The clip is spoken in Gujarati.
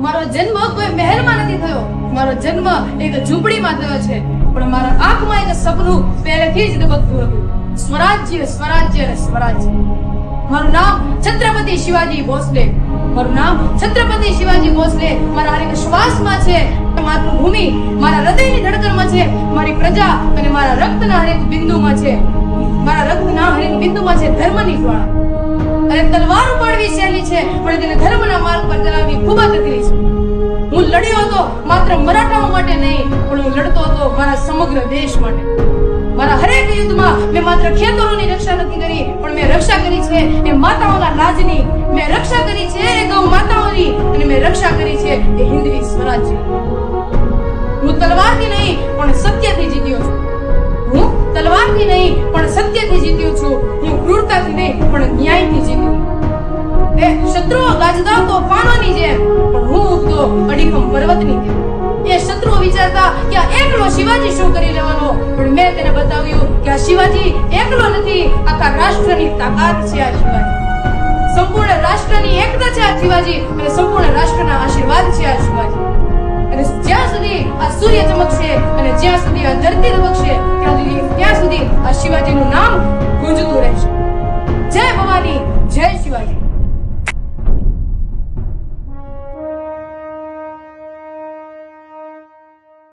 મારો જન્મ કોઈ મહેલમાં નથી થયો, મારો જન્મ એક ઝૂંપડીમાં થયો છે, પણ મારા આંખમાં એક સપનું પહેલેથી જ ધબકતું હતું, સ્વરાજ્ય સ્વરાજ્ય અને સ્વરાજ્ય. મારું નામ છત્રપતિ શિવાજી ભોસલે, મારું નામ છત્રપતિ શિવાજી ભોસલે મારા હરેક શ્વાસમાં છે, માતૃભૂમિ મારા હૃદયની ધડકનમાં છે, મારી પ્રજા અને મારા રક્તના હરેક બિંદુમાં છે, મારા રક્તના હરેક બિંદુમાં છે ધર્મની જ્વાળા. અને તલવાર ઉપાડવી સહેલી છે, પણ તેને ધર્મના માર્ગ પર ચલાવવી ખૂબ જ અઘરી છે. હું લડ્યો હતો માત્ર મરાઠાઓ માટે નહીં, પણ હું લડતો હતો મારા સમગ્ર દેશ માટે. મારા હરેક યુદ્ધમાં મેં માત્ર ખેતરોની રક્ષા નથી કરી, પણ મેં રક્ષા કરી છે એ માતાઓના રાજની, મેં રક્ષા કરી છે એ ગૌ માતાઓની, અને મેં રક્ષા કરી છે એ હિન્દવી સ્વરાજ્ય. હું તલવારથી નહીં પણ સત્યથી જીત્યો છું. હું તલવારથી નહીં પણ સત્યથી જીત્યો છું. હું ક્રૂરતાથી નહીં પણ ન્યાયથી જીત્યો. એ શત્રુઓ ગાજતા તોફાનોની જેમ, પણ હું ઉગતો અડીખમ પર્વતની જેમ. એ શત્રુઓ વિચારતા કે આ એકલો શિવાજી શું કરી લેવાનો, પણ મેં તેને બતાવ્યું કે આ શિવાજી એકલો નથી, આખા રાષ્ટ્રની તાકાત છે આ શિવાજી. સંપૂર્ણ રાષ્ટ્રની એકતા છે આ શિવાજી, અને સંપૂર્ણ રાષ્ટ્રના આશીર્વાદ છે આ શિવાજી. અને જ્યાં સુધી આ સૂર્ય ચમકશે અને જ્યાં સુધી આ ધરતી ધબકશે, ત્યાં સુધી આ શિવાજીનું નામ